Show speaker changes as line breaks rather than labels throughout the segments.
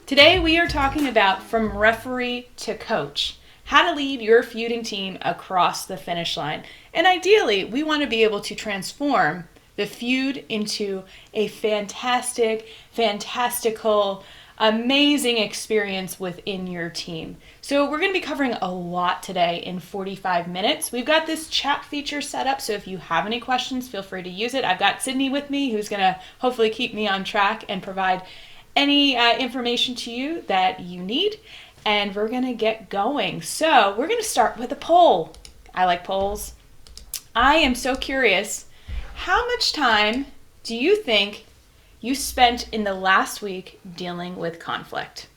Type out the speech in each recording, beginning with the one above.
Today we are talking about from referee to coach, how to lead your feuding team across the finish line. And ideally, we want to be able to transform the feud into a fantastical, amazing experience within your team. So we're going to be covering a lot today in 45 minutes. We've got this chat feature set up, so if you have any questions, feel free to use it. I've got Sydney with me, who's going to hopefully keep me on track and provide any information to you that you need, and we're going to get going. So we're going to start with a poll. I like polls. I am so curious, how much time do you think you spent in the last week dealing with conflict?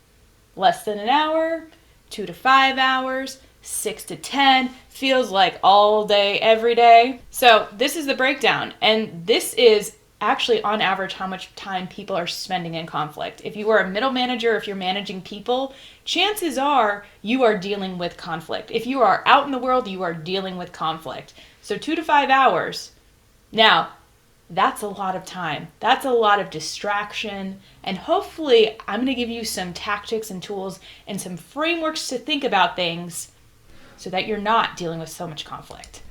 Less than an hour, 2 to 5 hours, 6 to 10, feels like all day, every day. So this is the breakdown, and this is actually on average how much time people are spending in conflict. If you are a middle manager, if you're managing people, chances are you are dealing with conflict. If you are out in the world, you are dealing with conflict. So 2 to 5 hours. Now, that's a lot of time. That's a lot of distraction. And hopefully I'm going to give you some tactics and tools and some frameworks to think about things so that you're not dealing with so much conflict.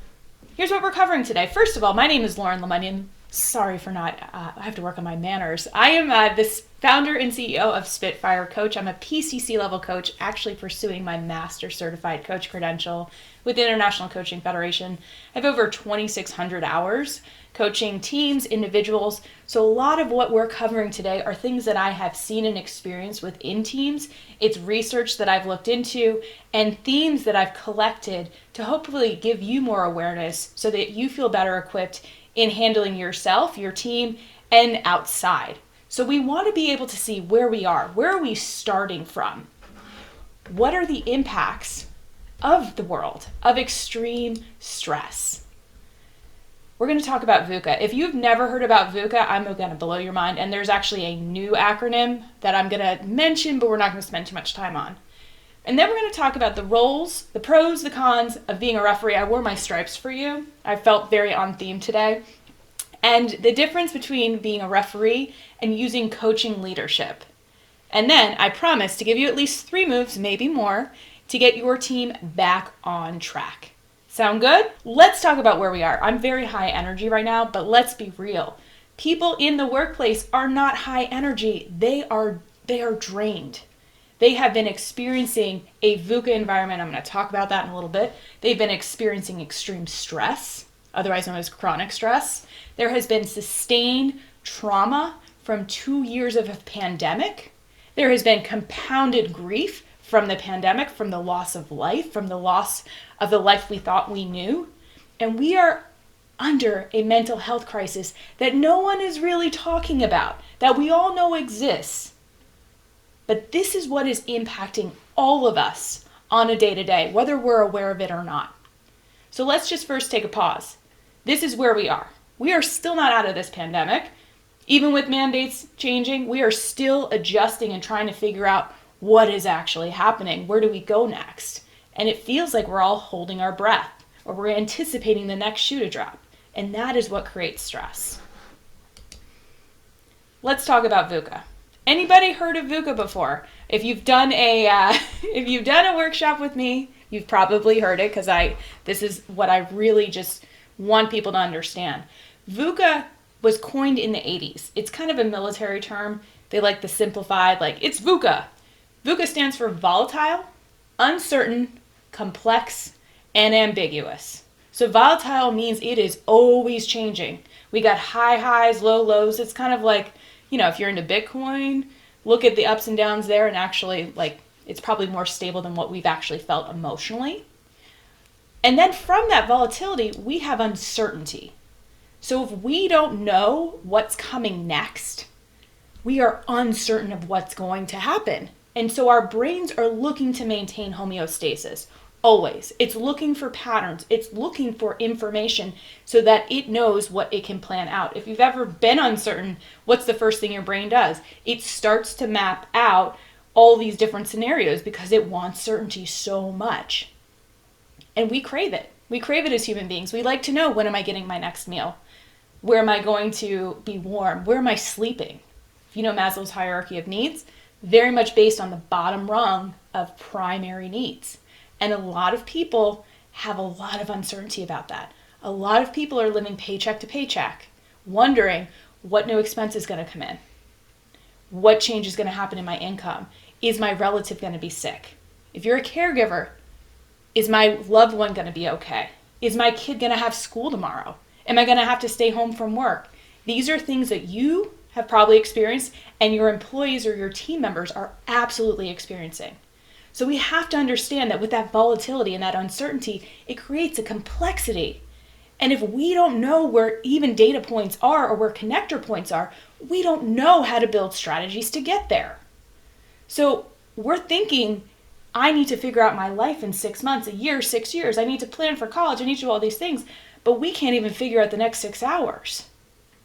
Here's what we're covering today. First of all, my name is Lauren Lemunion. Sorry for not, I have to work on my manners. I am the founder and CEO of Spitfire Coach. I'm a PCC level coach, actually pursuing my master certified coach credential with the International Coaching Federation. I have over 2,600 hours coaching teams, individuals. So a lot of what we're covering today are things that I have seen and experienced within teams. It's research that I've looked into and themes that I've collected to hopefully give you more awareness so that you feel better equipped in handling yourself, your team, and outside. So we want to be able to see where we are. Where are we starting from? What are the impacts of the world of extreme stress? We're going to talk about VUCA. If you've never heard about VUCA, I'm going to blow your mind. And there's actually a new acronym that I'm going to mention, but we're not going to spend too much time on. And then we're going to talk about the roles, the pros, the cons of being a referee. I wore my stripes for you. I felt very on theme today. And the difference between being a referee and using coaching leadership. And then I promise to give you at least 3 moves, maybe more, to get your team back on track. Sound good? Let's talk about where we are. I'm very high energy right now, but let's be real. People in the workplace are not high energy. They are drained. They have been experiencing a VUCA environment. I'm going to talk about that in a little bit. They've been experiencing extreme stress, otherwise known as chronic stress. There has been sustained trauma from 2 years of a pandemic. There has been compounded grief from the pandemic, from the loss of life, from the loss of the life we thought we knew. And we are under a mental health crisis that no one is really talking about, that we all know exists. But this is what is impacting all of us on a day-to-day, whether we're aware of it or not. So let's just first take a pause. This is where we are. We are still not out of this pandemic. Even with mandates changing, we are still adjusting and trying to figure out what is actually happening. Where do we go next? And it feels like we're all holding our breath, or we're anticipating the next shoe to drop. And that is what creates stress. Let's talk about VUCA. Anybody heard of VUCA before? If you've done a workshop with me, you've probably heard it, because this is what I really just want people to understand. VUCA was coined in the 80s. It's kind of a military term. They like the simplified, like, it's VUCA. VUCA stands for volatile, uncertain, complex, and ambiguous. So volatile means it is always changing. We got high highs, low lows. It's kind of like, if you're into Bitcoin, look at the ups and downs there, and actually, it's probably more stable than what we've actually felt emotionally. And then from that volatility, we have uncertainty. So if we don't know what's coming next, we are uncertain of what's going to happen. And so our brains are looking to maintain homeostasis. Always. It's looking for patterns. It's looking for information so that it knows what it can plan out. If you've ever been uncertain, what's the first thing your brain does? It starts to map out all these different scenarios because it wants certainty so much. And we crave it. We crave it as human beings. We like to know, when am I getting my next meal? Where am I going to be warm? Where am I sleeping? If you know Maslow's hierarchy of needs, very much based on the bottom rung of primary needs. And a lot of people have a lot of uncertainty about that. A lot of people are living paycheck to paycheck, wondering what new expense is going to come in. What change is going to happen in my income? Is my relative going to be sick? If you're a caregiver, is my loved one going to be okay? Is my kid going to have school tomorrow? Am I going to have to stay home from work? These are things that you have probably experienced and your employees or your team members are absolutely experiencing. So we have to understand that with that volatility and that uncertainty, it creates a complexity. And if we don't know where even data points are or where connector points are, we don't know how to build strategies to get there. So we're thinking, I need to figure out my life in 6 months, a year, 6 years. I need to plan for college. I need to do all these things. But we can't even figure out the next 6 hours.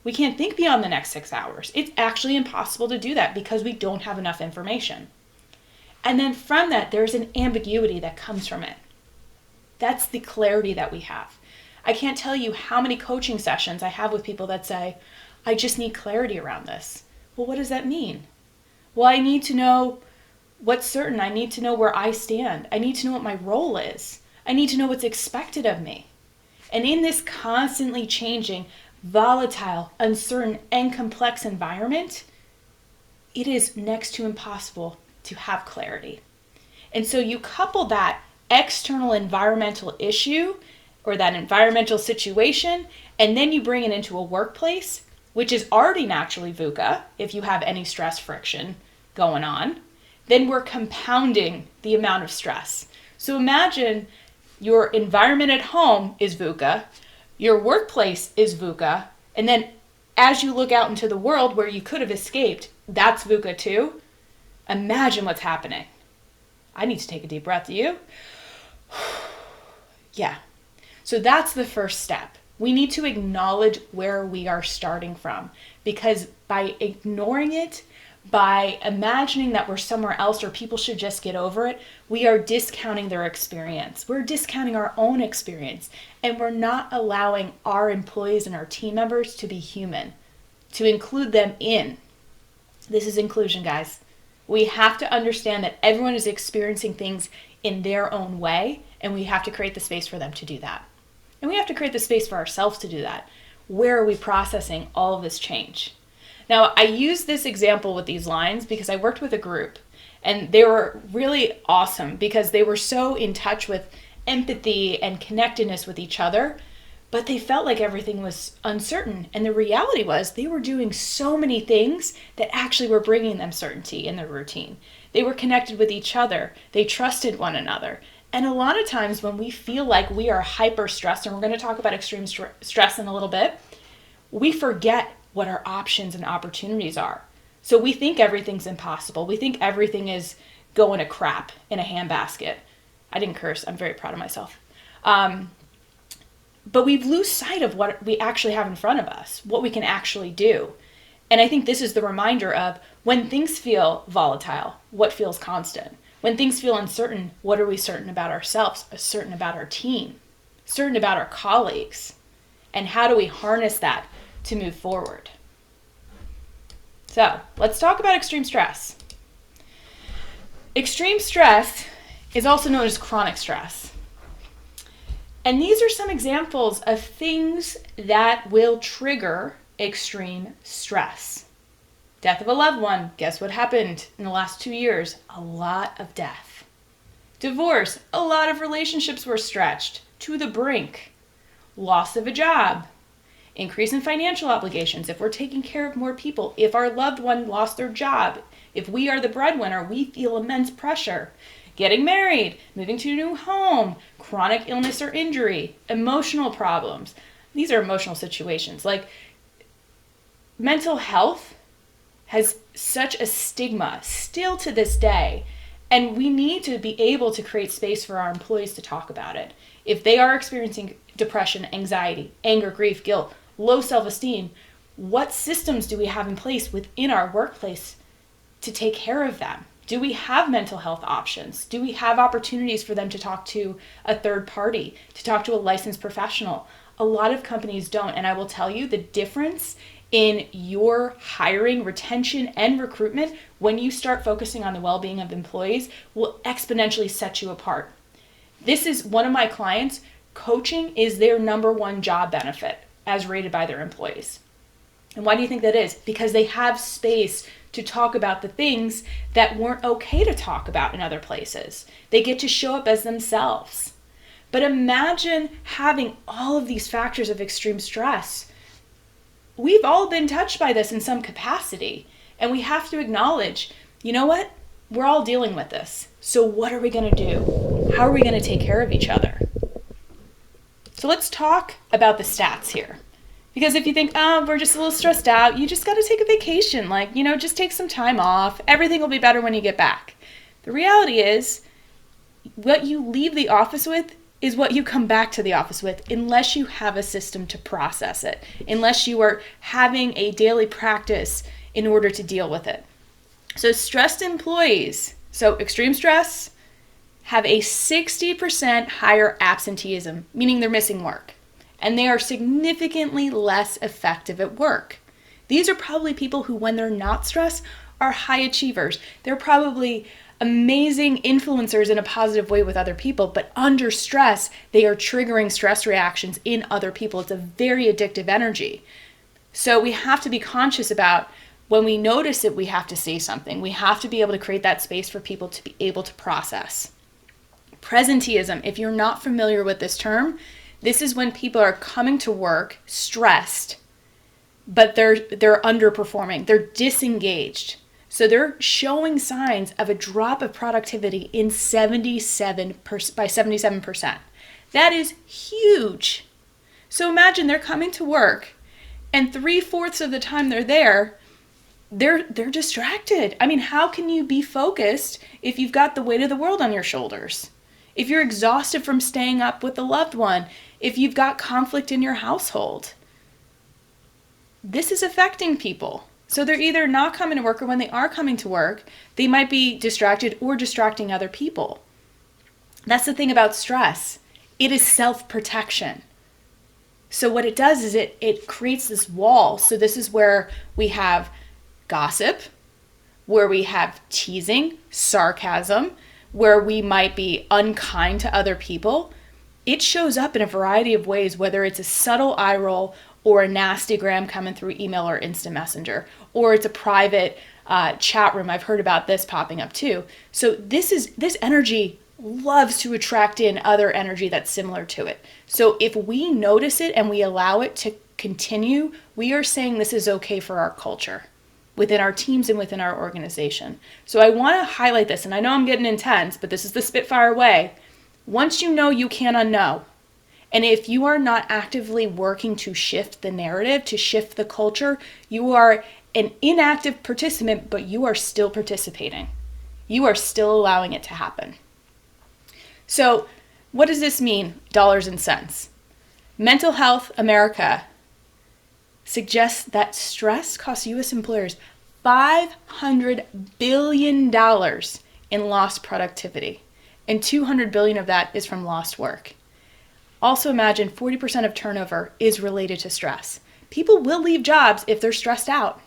We can't think beyond the next 6 hours. It's actually impossible to do that because we don't have enough information. And then from that, there's an ambiguity that comes from it. That's the clarity that we have. I can't tell you how many coaching sessions I have with people that say, I just need clarity around this. Well, what does that mean? Well, I need to know what's certain. I need to know where I stand. I need to know what my role is. I need to know what's expected of me. And in this constantly changing, volatile, uncertain, and complex environment, it is next to impossible to have clarity. And so you couple that external environmental issue or that environmental situation, and then you bring it into a workplace, which is already naturally VUCA, if you have any stress friction going on, then we're compounding the amount of stress. So imagine your environment at home is VUCA, your workplace is VUCA, and then as you look out into the world where you could have escaped, that's VUCA too. Imagine what's happening. I need to take a deep breath. Do you? Yeah. So that's the first step. We need to acknowledge where we are starting from, because by ignoring it, by imagining that we're somewhere else or people should just get over it, we are discounting their experience. We're discounting our own experience, and we're not allowing our employees and our team members to be human, to include them in. This is inclusion, guys. We have to understand that everyone is experiencing things in their own way, and we have to create the space for them to do that. And we have to create the space for ourselves to do that. Where are we processing all of this change? Now, I use this example with these lines because I worked with a group, and they were really awesome because they were so in touch with empathy and connectedness with each other, but they felt like everything was uncertain. And the reality was they were doing so many things that actually were bringing them certainty in their routine. They were connected with each other. They trusted one another. And a lot of times when we feel like we are hyper stressed, and we're going to talk about extreme stress in a little bit, we forget what our options and opportunities are. So we think everything's impossible. We think everything is going to crap in a handbasket. I didn't curse. I'm very proud of myself. But we lose sight of what we actually have in front of us, what we can actually do. And I think this is the reminder of when things feel volatile, what feels constant? When things feel uncertain, what are we certain about ourselves, certain about our team, certain about our colleagues? And how do we harness that to move forward? So let's talk about extreme stress. Extreme stress is also known as chronic stress. And these are some examples of things that will trigger extreme stress. Death of a loved one. Guess what happened in the last 2 years? A lot of death. Divorce. A lot of relationships were stretched to the brink. Loss of a job. Increase in financial obligations. If we're taking care of more people, if our loved one lost their job, if we are the breadwinner, we feel immense pressure. Getting married, moving to a new home, chronic illness or injury, emotional problems. These are emotional situations. Like mental health has such a stigma still to this day, and we need to be able to create space for our employees to talk about it. If they are experiencing depression, anxiety, anger, grief, guilt, low self-esteem, what systems do we have in place within our workplace to take care of them? Do we have mental health options? Do we have opportunities for them to talk to a third party, to talk to a licensed professional? A lot of companies don't, and I will tell you the difference in your hiring, retention, and recruitment when you start focusing on the well-being of employees will exponentially set you apart. This is one of my clients. Coaching is their number one job benefit as rated by their employees. And why do you think that is? Because they have space to talk about the things that weren't okay to talk about in other places. They get to show up as themselves. But imagine having all of these factors of extreme stress. We've all been touched by this in some capacity, and we have to acknowledge, you know what? We're all dealing with this. So what are we going to do? How are we going to take care of each other? So let's talk about the stats here. Because if you think, oh, we're just a little stressed out, you just got to take a vacation. Just take some time off. Everything will be better when you get back. The reality is, what you leave the office with is what you come back to the office with, unless you have a system to process it, unless you are having a daily practice in order to deal with it. So stressed employees, so extreme stress, have a 60% higher absenteeism, meaning they're missing work. And they are significantly less effective at work. These are probably people who, when they're not stressed, are high achievers. They're probably amazing influencers in a positive way with other people, but under stress, they are triggering stress reactions in other people. It's a very addictive energy. So we have to be conscious about when we notice it, we have to say something. We have to be able to create that space for people to be able to process. Presenteeism, if you're not familiar with this term, this is when people are coming to work stressed, but they're underperforming. They're disengaged. So they're showing signs of a drop of productivity in 77%. That is huge. So imagine they're coming to work, and 3/4 of the time they're distracted. I mean, how can you be focused if you've got the weight of the world on your shoulders? If you're exhausted from staying up with a loved one, if you've got conflict in your household, this is affecting people. So they're either not coming to work, or when they are coming to work, they might be distracted or distracting other people. That's the thing about stress. It is self-protection. So what it does is it creates this wall. So this is where we have gossip, where we have teasing, sarcasm, where we might be unkind to other people. It shows up in a variety of ways, whether it's a subtle eye roll or a nasty gram coming through email or instant messenger, or it's a private chat room. I've heard about this popping up too. So this energy loves to attract in other energy that's similar to it. So if we notice it and we allow it to continue, we are saying this is okay for our culture, within our teams and within our organization. So I want to highlight this, and I know I'm getting intense, but this is the Spitfire way. Once you know, you can't unknow. And if you are not actively working to shift the narrative, to shift the culture, you are an inactive participant, but you are still participating. You are still allowing it to happen. So what does this mean, dollars and cents? Mental Health America suggests that stress costs U.S. employers $500 billion in lost productivity, and $200 billion of that is from lost work. Also imagine 40% of turnover is related to stress. People will leave jobs if they're stressed out.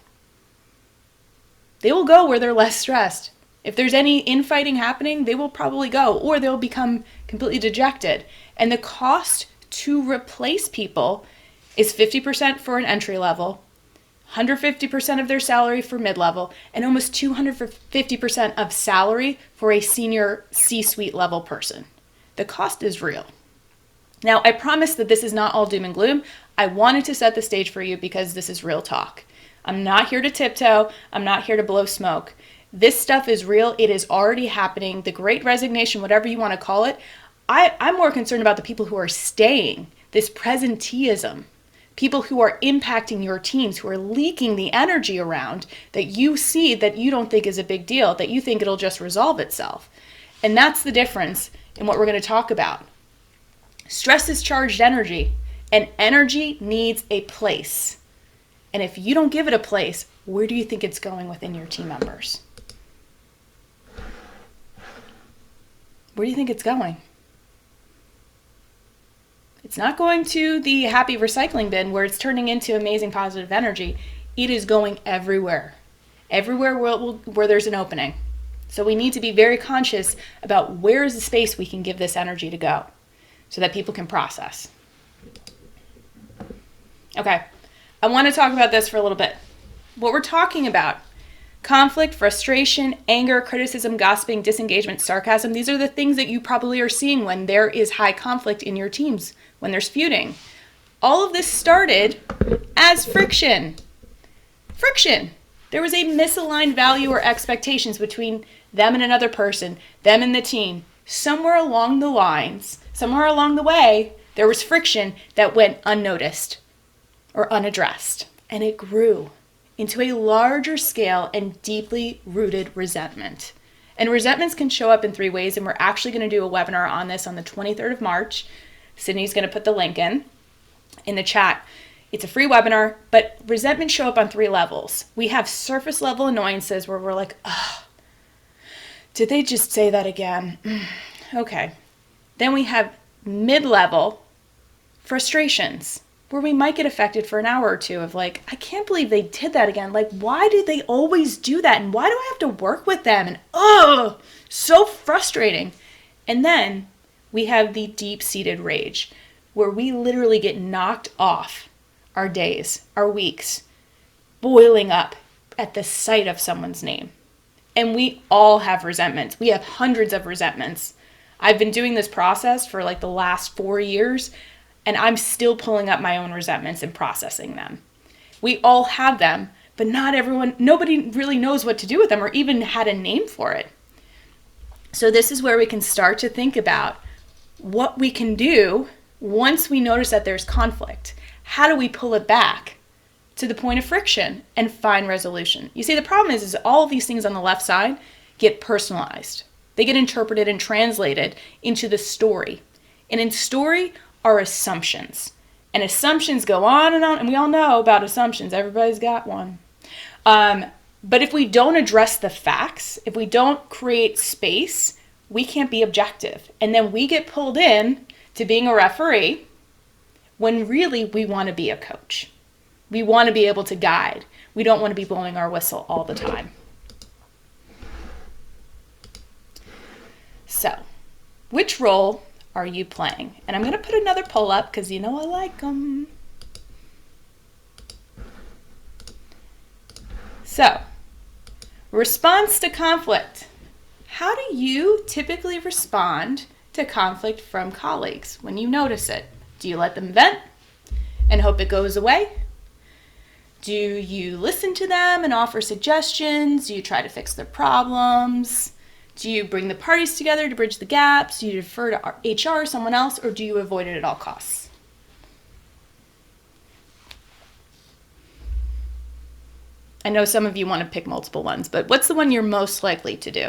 They will go where they're less stressed. If there's any infighting happening, they will probably go, or they'll become completely dejected. And the cost to replace people is 50% for an entry level, 150% of their salary for mid-level, and almost 250% of salary for a senior C-suite level person. The cost is real. Now, I promise that this is not all doom and gloom. I wanted to set the stage for you because this is real talk. I'm not here to tiptoe. I'm not here to blow smoke. This stuff is real. It is already happening. The Great Resignation, whatever you want to call it, I'm more concerned about the people who are staying, this presenteeism, people who are impacting your teams, who are leaking the energy around that you see that you don't think is a big deal, that you think it'll just resolve itself. And that's the difference in what we're going to talk about. Stress is charged energy, and energy needs a place. And if you don't give it a place, where do you think it's going within your team members? Where do you think it's going? It's not going to the happy recycling bin where it's turning into amazing positive energy. It is going everywhere where there's an opening. So we need to be very conscious about where is the space we can give this energy to go so that people can process. Okay, I want to talk about this for a little bit. What we're talking about, conflict, frustration, anger, criticism, gossiping, disengagement, sarcasm, these are the things that you probably are seeing when there is high conflict in your teams, when there's feuding. All of this started as friction. Friction. There was a misaligned value or expectations between them and another person, them and the team. Somewhere along the lines, somewhere along the way, there was friction that went unnoticed or unaddressed. And it grew into a larger scale and deeply rooted resentment. And resentments can show up in 3 ways, and we're actually going to do a webinar on this on the 23rd of March. Sydney's going to put the link in the chat. It's a free webinar, but resentment show up on 3 levels. We have surface level annoyances where we're like, ugh, did they just say that again? Okay. Then we have mid-level frustrations where we might get affected for an hour or two of like, I can't believe they did that again. Like, why do they always do that? And why do I have to work with them? And oh, so frustrating. And then we have the deep-seated rage where we literally get knocked off our days, our weeks, boiling up at the sight of someone's name. And we all have resentments. We have hundreds of resentments. I've been doing this process for like the last 4 years, and I'm still pulling up my own resentments and processing them. We all have them, but nobody really knows what to do with them or even had a name for it. So this is where we can start to think about what we can do once we notice that there's conflict. How do we pull it back to the point of friction and find resolution? You see, the problem is all of these things on the left side get personalized. They get interpreted and translated into the story. And in story are assumptions. And assumptions go on, and we all know about assumptions. Everybody's got one. But if we don't address the facts, if we don't create space, we can't be objective. And then we get pulled in to being a referee when really we want to be a coach. We want to be able to guide. We don't want to be blowing our whistle all the time. So, which role are you playing? And I'm going to put another poll up because you know I like them. So, response to conflict. How do you typically respond to conflict from colleagues when you notice it? Do you let them vent and hope it goes away? Do you listen to them and offer suggestions? Do you try to fix their problems? Do you bring the parties together to bridge the gaps? Do you defer to HR or someone else, or do you avoid it at all costs? I know some of you want to pick multiple ones, but what's the one you're most likely to do?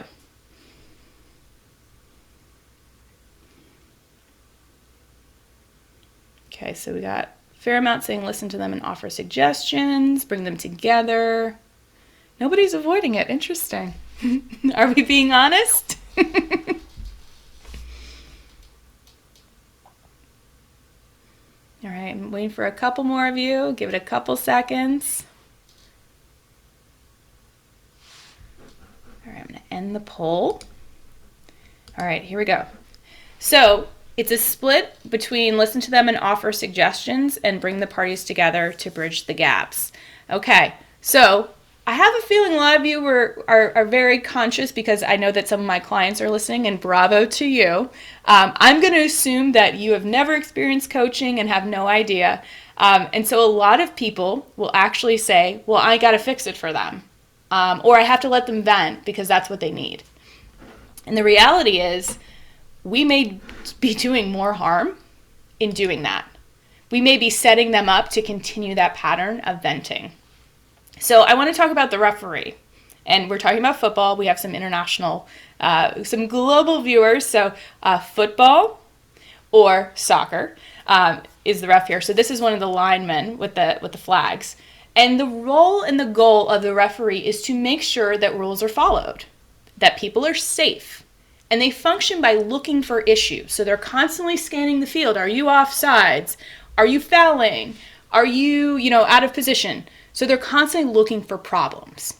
Okay, so we got a fair amount saying listen to them and offer suggestions, bring them together. Nobody's avoiding it. Interesting. Are we being honest? All right, I'm waiting for a couple more of you. Give it a couple seconds. All right, I'm going to end the poll. All right, here we go. So it's a split between listen to them and offer suggestions and bring the parties together to bridge the gaps. Okay, so I have a feeling a lot of you are very conscious because I know that some of my clients are listening, and bravo to you. I'm going to assume that you have never experienced coaching and have no idea. And so a lot of people will actually say, well, I got to fix it for them. Or I have to let them vent because that's what they need. And the reality is we may be doing more harm in doing that. We may be setting them up to continue that pattern of venting. So I want to talk about the referee, and we're talking about football. We have some international, some global viewers. So football or soccer is the ref here. So this is one of the linemen with the flags. And the role and the goal of the referee is to make sure that rules are followed, that people are safe. And they function by looking for issues. So they're constantly scanning the field. Are you offsides? Are you fouling? Are you, out of position? So they're constantly looking for problems.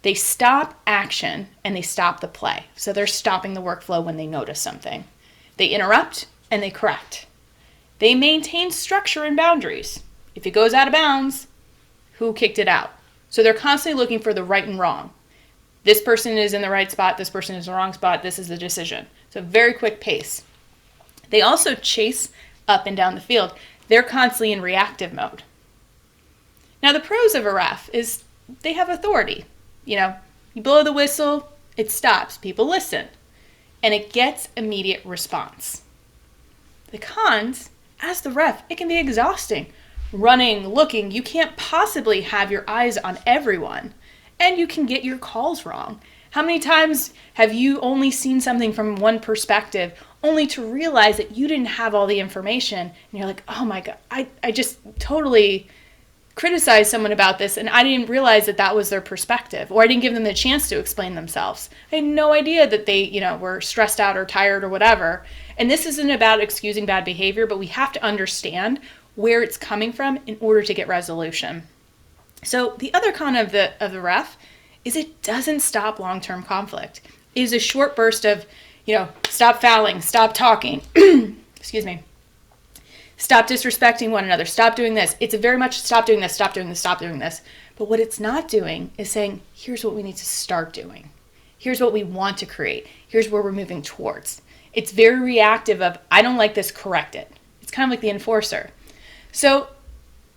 They stop action and they stop the play. So they're stopping the workflow when they notice something. They interrupt and they correct. They maintain structure and boundaries. If it goes out of bounds, who kicked it out? So they're constantly looking for the right and wrong. This person is in the right spot, this person is in the wrong spot, this is the decision. So very quick pace. They also chase up and down the field. They're constantly in reactive mode. Now the pros of a ref is they have authority. You blow the whistle, it stops, people listen, and it gets immediate response. The cons, as the ref, it can be exhausting. Running, looking, you can't possibly have your eyes on everyone, and you can get your calls wrong. How many times have you only seen something from one perspective only to realize that you didn't have all the information, and you're like, oh my God, I just totally criticized someone about this and I didn't realize that that was their perspective, or I didn't give them the chance to explain themselves. I had no idea that they, were stressed out or tired or whatever. And this isn't about excusing bad behavior, but we have to understand where it's coming from in order to get resolution. So the other con of the ref is it doesn't stop long-term conflict. It is a short burst of, stop fouling, stop talking, excuse me, stop disrespecting one another, stop doing this. It's a very much stop doing this, stop doing this, stop doing this. But what it's not doing is saying, here's what we need to start doing. Here's what we want to create. Here's where we're moving towards. It's very reactive of, I don't like this, correct it. It's kind of like the enforcer. So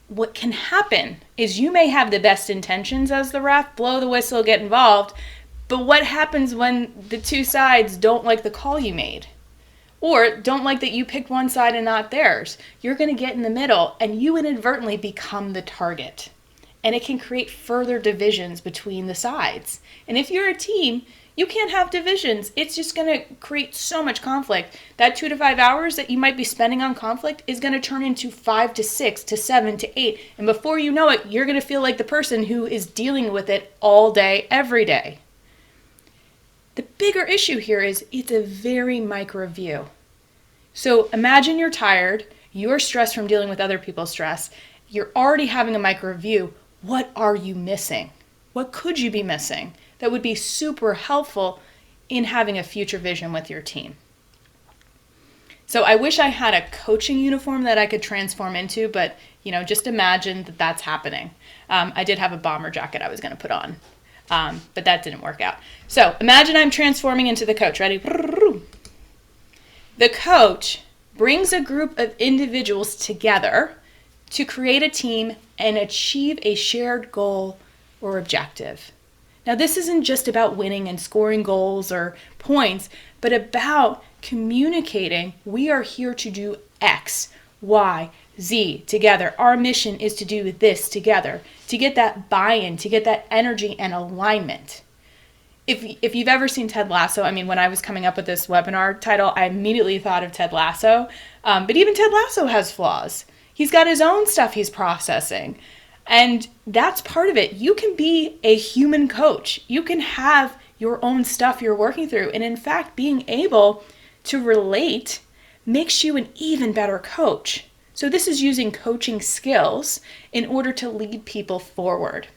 what can happen is you may have the best intentions as the ref, blow the whistle, get involved, but what happens when the two sides don't like the call you made? Or don't like that you picked one side and not theirs? You're going to get in the middle and you inadvertently become the target. And it can create further divisions between the sides. And if you're a team, you can't have divisions. It's just going to create so much conflict. That 2 to 5 hours that you might be spending on conflict is going to turn into 5 to 6 to 7 to 8. And before you know it, you're going to feel like the person who is dealing with it all day, every day. The bigger issue here is it's a very micro view. So imagine you're tired, you're stressed from dealing with other people's stress, you're already having a micro view. What are you missing? What could you be missing that would be super helpful in having a future vision with your team? So I wish I had a coaching uniform that I could transform into, but just imagine that that's happening. I did have a bomber jacket I was going to put on. But that didn't work out. So imagine I'm transforming into the coach. Ready? The coach brings a group of individuals together to create a team and achieve a shared goal or objective. Now, this isn't just about winning and scoring goals or points, but about communicating, we are here to do X, Y, Z together. Our mission is to do this together, to get that buy-in, to get that energy and alignment. If you've ever seen Ted Lasso, when I was coming up with this webinar title, I immediately thought of Ted Lasso. But even Ted Lasso has flaws. He's got his own stuff he's processing. And that's part of it. You can be a human coach. You can have your own stuff you're working through. And in fact, being able to relate makes you an even better coach. So this is using coaching skills in order to lead people forward.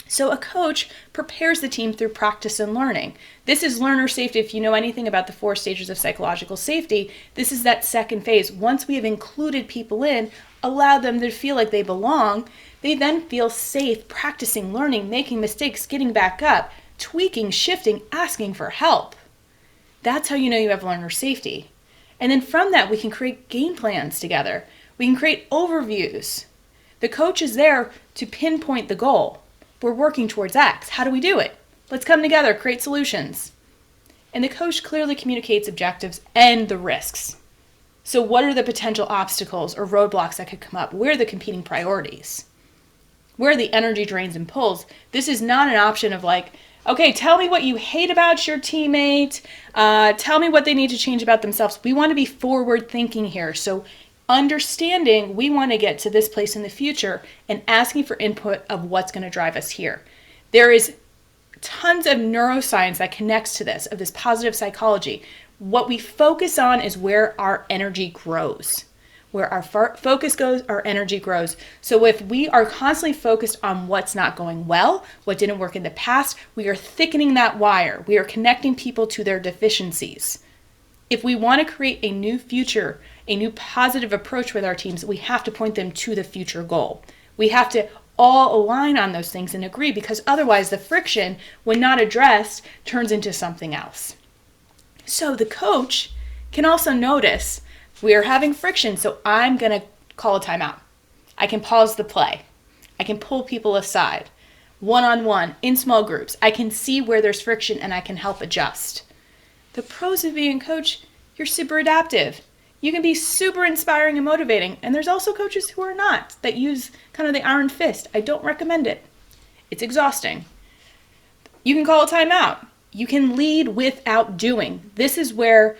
So a coach prepares the team through practice and learning. This is learner safety. If you know anything about the 4 stages of psychological safety, this is that second phase. Once we have included people in, allow them to feel like they belong, they then feel safe practicing, learning, making mistakes, getting back up, tweaking, shifting, asking for help. That's how you know you have learner safety. And then from that, we can create game plans together. We can create overviews. The coach is there to pinpoint the goal. We're working towards X. How do we do it? Let's come together, create solutions. And the coach clearly communicates objectives and the risks. So what are the potential obstacles or roadblocks that could come up? Where are the competing priorities? Where are the energy drains and pulls? This is not an option of like, okay, tell me what you hate about your teammate. Tell me what they need to change about themselves. We want to be forward thinking here. So understanding we want to get to this place in the future and asking for input of what's going to drive us here. There is tons of neuroscience that connects to this, of this positive psychology. What we focus on is where our energy grows. Where our focus goes, our energy grows. So if we are constantly focused on what's not going well, what didn't work in the past, we are thickening that wire. We are connecting people to their deficiencies. If we want to create a new future, a new positive approach with our teams, we have to point them to the future goal. We have to all align on those things and agree, because otherwise the friction, when not addressed, turns into something else. So the coach can also notice we are having friction, so I'm going to call a timeout. I can pause the play. I can pull people aside, one-on-one, in small groups. I can see where there's friction and I can help adjust. The pros of being a coach, you're super adaptive. You can be super inspiring and motivating. And there's also coaches who are not, that use kind of the iron fist. I don't recommend it. It's exhausting. You can call a timeout. You can lead without doing. This is where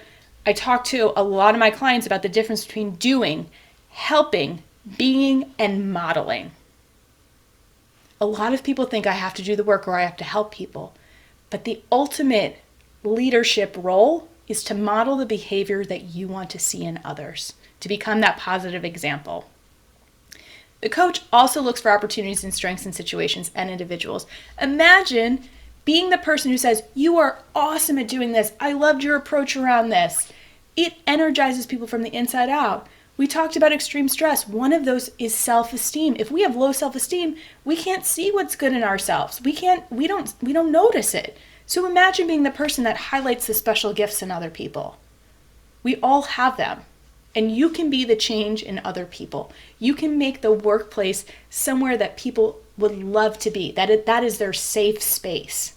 I talk to a lot of my clients about the difference between doing, helping, being, and modeling. A lot of people think I have to do the work or I have to help people. But the ultimate leadership role is to model the behavior that you want to see in others, to become that positive example. The coach also looks for opportunities and strengths in situations and individuals. Imagine being the person who says, "You are awesome at doing this. I loved your approach around this." It energizes people from the inside out. We talked about extreme stress. One of those is self-esteem. If we have low self-esteem, we can't see what's good in ourselves. We don't notice it. So imagine being the person that highlights the special gifts in other people. We all have them. And you can be the change in other people. You can make the workplace somewhere that people would love to be. That is their safe space.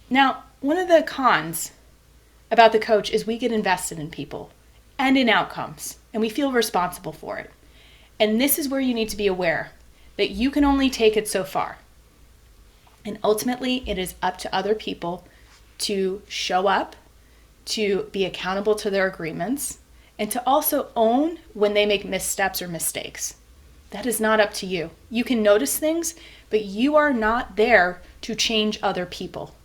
Now, one of the cons about the coach is we get invested in people and in outcomes, and we feel responsible for it. And this is where you need to be aware that you can only take it so far. And ultimately, it is up to other people to show up, to be accountable to their agreements, and to also own when they make missteps or mistakes. That is not up to you. You can notice things, but you are not there to change other people.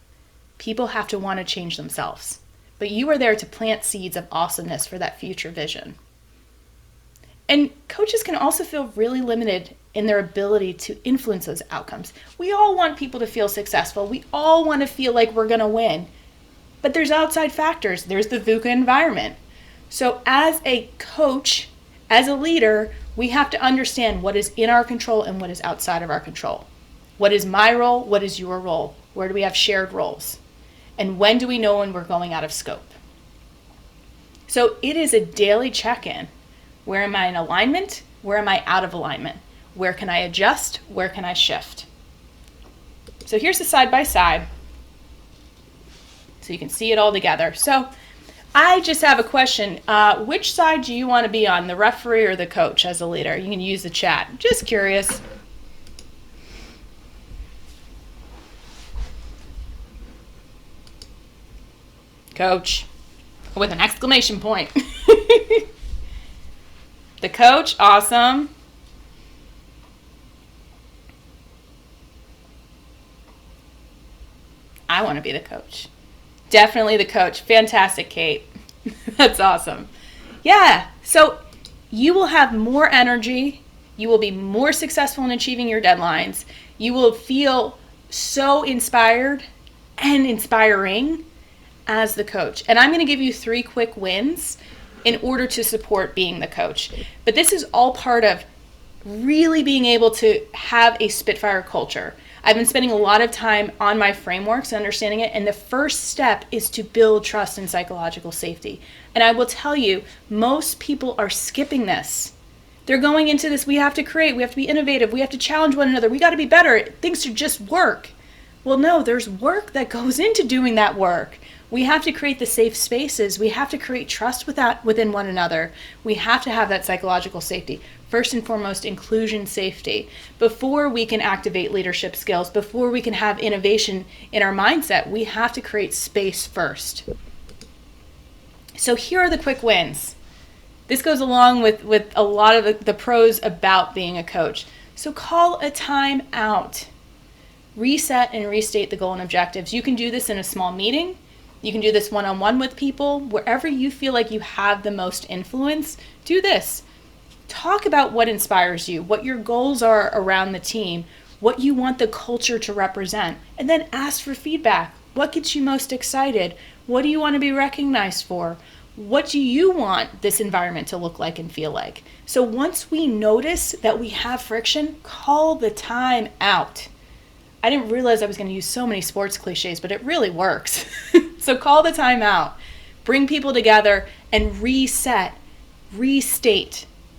People have to want to change themselves. But you are there to plant seeds of awesomeness for that future vision. And coaches can also feel really limited in their ability to influence those outcomes. We all want people to feel successful. We all want to feel like we're going to win. But there's outside factors. There's the VUCA environment. So as a coach, as a leader, we have to understand what is in our control and what is outside of our control. What is my role? What is your role? Where do we have shared roles? And when do we know when we're going out of scope? So it is a daily check-in. Where am I in alignment? Where am I out of alignment? Where can I adjust? Where can I shift? So here's the side-by-side, so you can see it all together. So I just have a question. Which side do you want to be on, the referee or the coach as a leader? You can use the chat. Just curious. Coach, with an exclamation point. The coach, awesome. I want to be the coach. Definitely the coach. Fantastic, Kate. That's awesome. Yeah, so you will have more energy. You will be more successful in achieving your deadlines. You will feel so inspired and inspiring as the coach. And I'm going to give you 3 quick wins in order to support being the coach. But this is all part of really being able to have a Spitfire culture. I've been spending a lot of time on my frameworks and understanding it, and the first step is to build trust and psychological safety. And I will tell you, most people are skipping this. They're going into this, we have to create, we have to be innovative, we have to challenge one another, we got to be better, things should just work. Well, no, there's work that goes into doing that work. We have to create the safe spaces. We have to create trust within one another. We have to have that psychological safety. First and foremost, inclusion safety. Before we can activate leadership skills, before we can have innovation in our mindset, we have to create space first. So here are the quick wins. This goes along with a lot of the pros about being a coach. So call a time out. Reset and restate the goal and objectives. You can do this in a small meeting. You can do this one-on-one with people. Wherever you feel like you have the most influence, do this. Talk about what inspires you, what your goals are around the team, what you want the culture to represent, and then ask for feedback. What gets you most excited? What do you want to be recognized for? What do you want this environment to look like and feel like? So once we notice that we have friction, call the time out. I didn't realize I was going to use so many sports cliches, but it really works. So call the time out. Bring people together and restate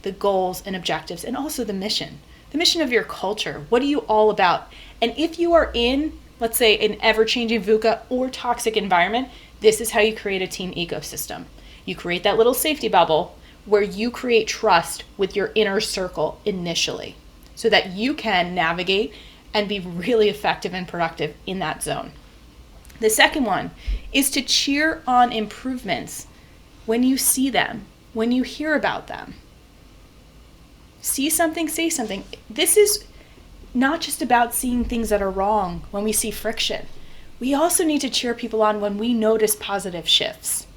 the goals and objectives, and also the mission of your culture. What are you all about? And if you are in, let's say, an ever-changing VUCA or toxic environment, this is how you create a team ecosystem. You create that little safety bubble where you create trust with your inner circle initially so that you can navigate and be really effective and productive in that zone. The second one is to cheer on improvements when you see them, when you hear about them. See something, say something. This is not just about seeing things that are wrong when we see friction. We also need to cheer people on when we notice positive shifts.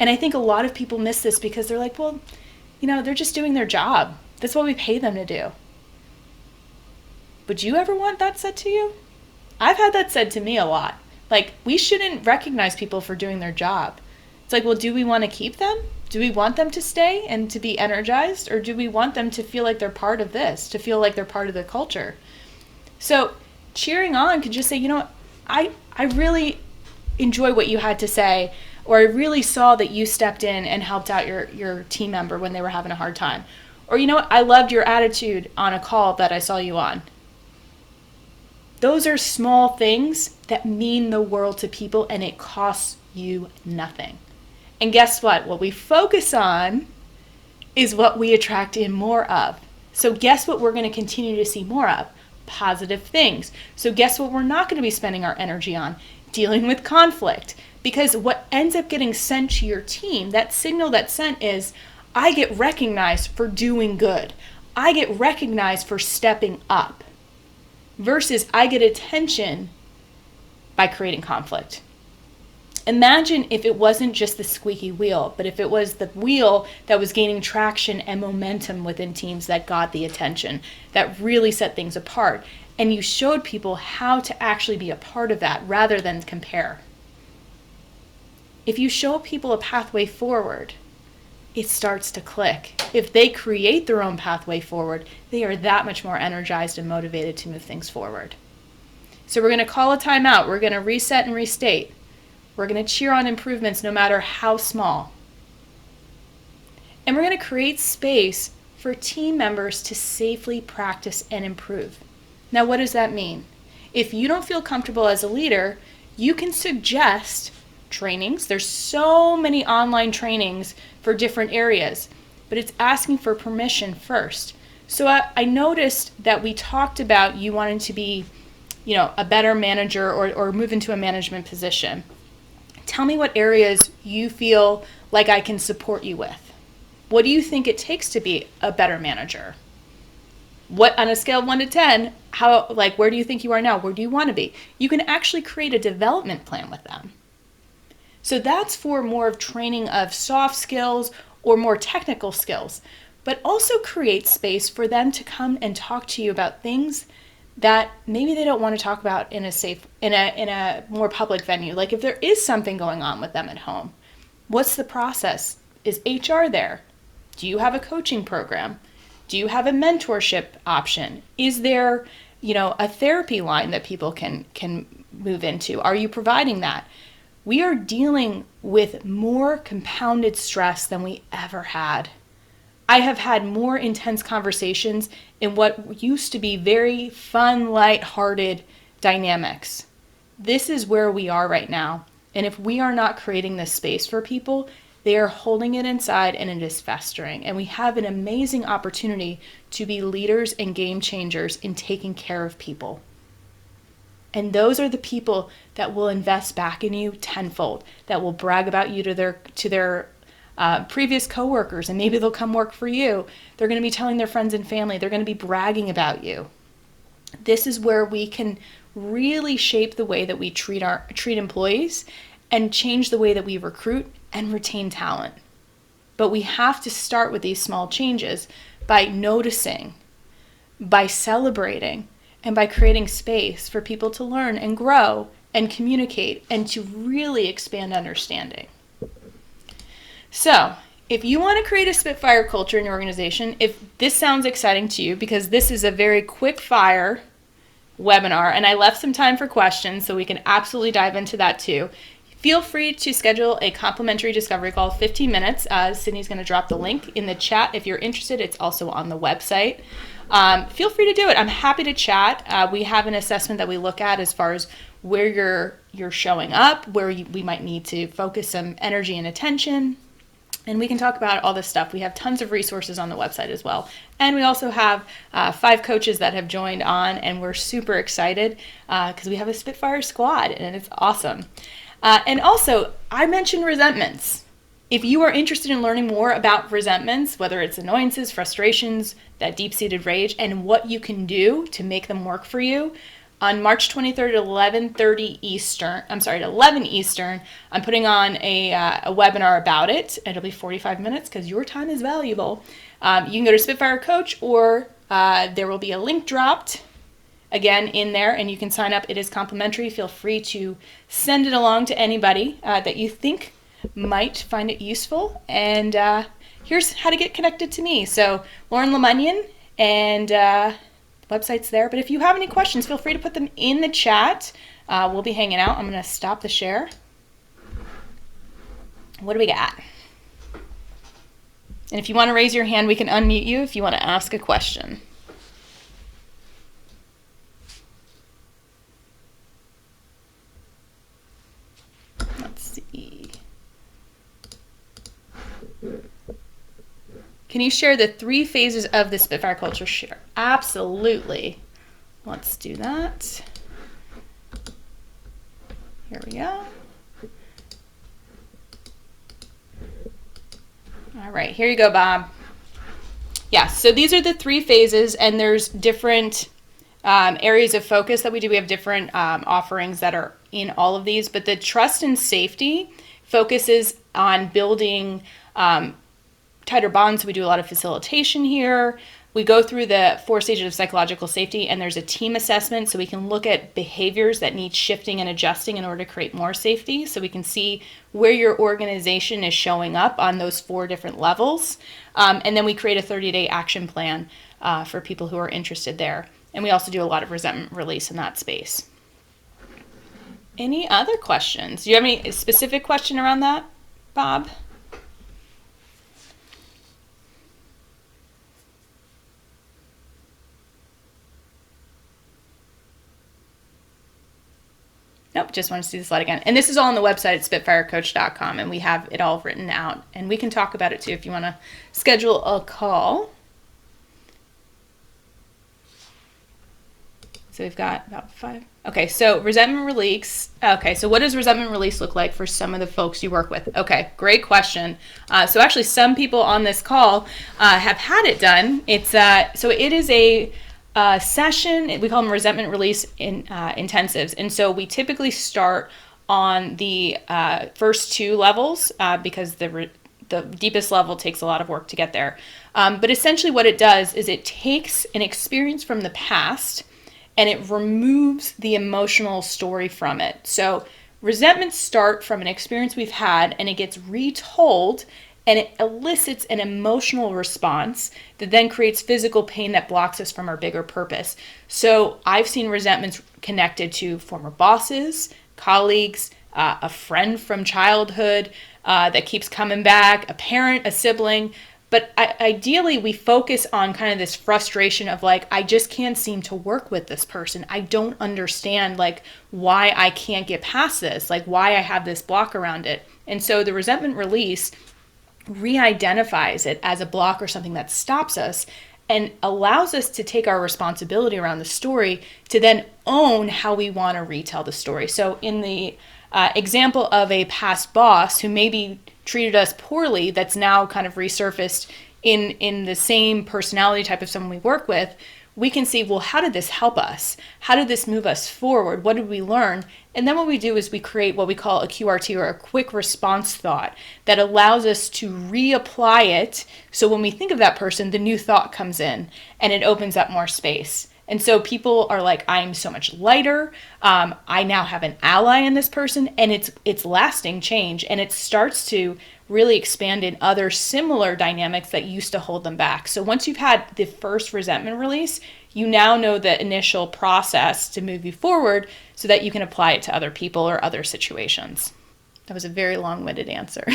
And I think a lot of people miss this because they're like, well, they're just doing their job. That's what we pay them to do. Would you ever want that said to you? I've had that said to me a lot. Like, we shouldn't recognize people for doing their job. It's like, well, do we want to keep them? Do we want them to stay and to be energized? Or do we want them to feel like they're part of this, to feel like they're part of the culture? So cheering on could just say, I really enjoy what you had to say, or I really saw that you stepped in and helped out your team member when they were having a hard time. Or, I loved your attitude on a call that I saw you on. Those are small things that mean the world to people, and it costs you nothing. And guess what? What we focus on is what we attract in more of. So guess what we're going to continue to see more of? Positive things. So guess what we're not going to be spending our energy on? Dealing with conflict. Because what ends up getting sent to your team, that signal that's sent is, I get recognized for doing good. I get recognized for stepping up. Versus I get attention by creating conflict. Imagine if it wasn't just the squeaky wheel, but if it was the wheel that was gaining traction and momentum within teams that got the attention, that really set things apart. And you showed people how to actually be a part of that rather than compare. If you show people a pathway forward, it starts to click. If they create their own pathway forward, they are that much more energized and motivated to move things forward. So we're going to call a timeout. We're going to reset and restate. We're going to cheer on improvements no matter how small. And we're going to create space for team members to safely practice and improve. Now, what does that mean? If you don't feel comfortable as a leader, you can suggest trainings. There's so many online trainings for different areas, but it's asking for permission first. So I noticed that we talked about you wanting to be, a better manager or move into a management position. Tell me what areas you feel like I can support you with. What do you think it takes to be a better manager? What, on a scale of 1 to 10, where do you think you are now? Where do you want to be? You can actually create a development plan with them. So that's for more of training of soft skills or more technical skills, but also create space for them to come and talk to you about things that maybe they don't want to talk about in a more public venue. Like if there is something going on with them at home, what's the process? Is HR there? Do you have a coaching program? Do you have a mentorship option? Is there, a therapy line that people can move into? Are you providing that? We are dealing with more compounded stress than we ever had. I have had more intense conversations in what used to be very fun, light-hearted dynamics. This is where we are right now. And if we are not creating this space for people, they are holding it inside and it is festering. And we have an amazing opportunity to be leaders and game changers in taking care of people. And those are the people that will invest back in you tenfold, that will brag about you to their previous coworkers, and maybe they'll come work for you. They're going to be telling their friends and family. They're going to be bragging about you. This is where we can really shape the way that we treat employees and change the way that we recruit and retain talent. But we have to start with these small changes by noticing, by celebrating, and by creating space for people to learn and grow and communicate and to really expand understanding. So, if you want to create a Spitfire culture in your organization, if this sounds exciting to you, because this is a very quick fire webinar, and I left some time for questions, so we can absolutely dive into that too. Feel free to schedule a complimentary discovery call, 15 minutes. Sydney's going to drop the link in the chat. If you're interested, it's also on the website. Feel free to do it. I'm happy to chat. We have an assessment that we look at as far as where you're showing up, where we might need to focus some energy and attention. And we can talk about all this stuff. We have tons of resources on the website as well. And we also have 5 coaches that have joined on, and we're super excited because we have a Spitfire squad, and it's awesome. And also, I mentioned resentments. If you are interested in learning more about resentments, whether it's annoyances, frustrations, that deep-seated rage, and what you can do to make them work for you, on March 23rd at 11 Eastern, I'm putting on a webinar about it. It'll be 45 minutes because your time is valuable. You can go to Spitfire Coach, or there will be a link dropped again in there, and you can sign up. It is complimentary. Feel free to send it along to anybody that you think might find it useful. And here's how to get connected to me. So Lauren Lemunyon, and website's there. But if you have any questions, feel free to put them in the chat. We'll be hanging out. I'm going to stop the share. What do we got? And if you want to raise your hand, we can unmute you if you want to ask a question. Let's see. Can you share the 3 phases of the Spitfire culture? Share. Absolutely. Let's do that. Here we go. All right, here you go, Bob. Yeah, so these are the 3 phases, and there's different areas of focus that we do. We have different offerings that are in all of these, but the trust and safety focuses on building tighter bonds. So we do a lot of facilitation here. We go through the 4 stages of psychological safety, and there's a team assessment, so we can look at behaviors that need shifting and adjusting in order to create more safety, so we can see where your organization is showing up on those 4 different levels. And then we create a 30-day action plan for people who are interested there. And we also do a lot of resentment release in that space. Any other questions? Do you have any specific question around that, Bob? Nope, just want to see the slide again. And this is all on the website at spitfirecoach.com, and we have it all written out. And we can talk about it too if you want to schedule a call. So we've got about 5. Okay, so resentment release. Okay, so what does resentment release look like for some of the folks you work with? Okay, great question. So actually some people on this call have had it done. It's so it is a session. We call them resentment release intensives. And so we typically start on the first 2 levels because the deepest level takes a lot of work to get there. But essentially what it does is it takes an experience from the past and it removes the emotional story from it. So resentments start from an experience we've had, and it gets retold, and it elicits an emotional response that then creates physical pain that blocks us from our bigger purpose. So I've seen resentments connected to former bosses, colleagues, a friend from childhood that keeps coming back, a parent, a sibling. But ideally, we focus on kind of this frustration of like, I just can't seem to work with this person. I don't understand like why I can't get past this, like why I have this block around it. And so the resentment release re-identifies it as a block or something that stops us and allows us to take our responsibility around the story to then own how we want to retell the story. So in the example of a past boss who maybe treated us poorly, that's now kind of resurfaced in the same personality type of someone we work with, we can see, well, how did this help us? How did this move us forward? What did we learn? And then what we do is we create what we call a QRT, or a quick response thought, that allows us to reapply it. So when we think of that person, the new thought comes in and it opens up more space. And so people are like, I'm so much lighter. I now have an ally in this person, and it's lasting change, and it starts to really expand in other similar dynamics that used to hold them back. So once you've had the first resentment release, you now know the initial process to move you forward so that you can apply it to other people or other situations. That was a very long-winded answer.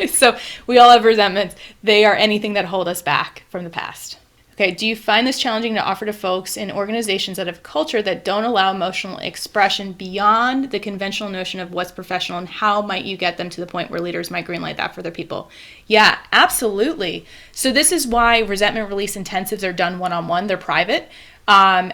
So we all have resentments. They are anything that hold us back from the past. Okay, do you find this challenging to offer to folks in organizations that have culture that don't allow emotional expression beyond the conventional notion of what's professional, and how might you get them to the point where leaders might greenlight that for their people? Yeah, absolutely. So this is why resentment release intensives are done one-on-one. They're private.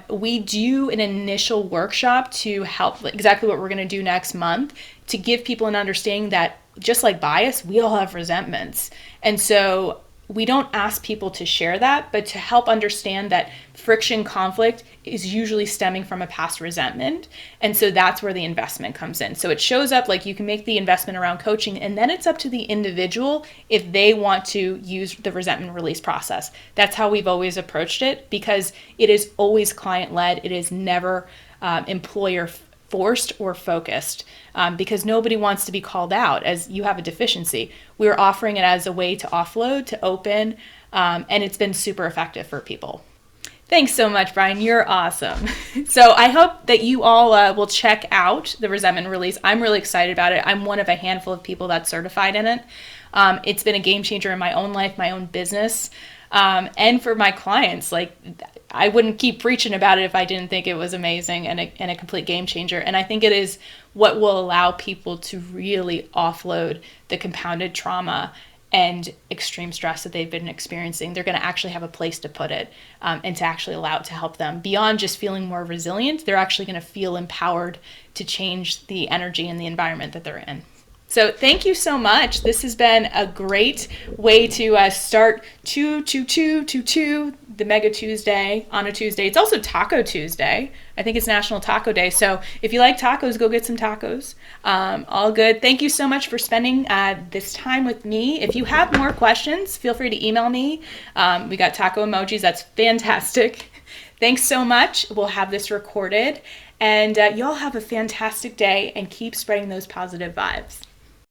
We do an initial workshop to help, exactly what we're going to do next month, to give people an understanding that just like bias, we all have resentments. And so we don't ask people to share that, but to help understand that friction, conflict is usually stemming from a past resentment. And so that's where the investment comes in. So it shows up like you can make the investment around coaching, and then it's up to the individual if they want to use the resentment release process. That's how we've always approached it, because it is always client-led. It is never employer forced or focused, because nobody wants to be called out as you have a deficiency. We're offering it as a way to offload, to open, and it's been super effective for people. Thanks so much, Brian. You're awesome. So I hope that you all will check out the resentment release. I'm really excited about it. I'm one of a handful of people that's certified in it. It's been a game changer in my own life, my own business, and for my clients. Like, I wouldn't keep preaching about it if I didn't think it was amazing and a complete game changer. And I think it is what will allow people to really offload the compounded trauma and extreme stress that they've been experiencing. They're going to actually have a place to put it, and to actually allow it to help them. Beyond just feeling more resilient, they're actually going to feel empowered to change the energy and the environment that they're in. So thank you so much. This has been a great way to start 2-2-2-2-2, the Mega Tuesday on a Tuesday. It's also Taco Tuesday. I think it's National Taco Day. So if you like tacos, go get some tacos. All good. Thank you so much for spending this time with me. If you have more questions, feel free to email me. We got taco emojis. That's fantastic. Thanks so much. We'll have this recorded. And y'all have a fantastic day, and keep spreading those positive vibes.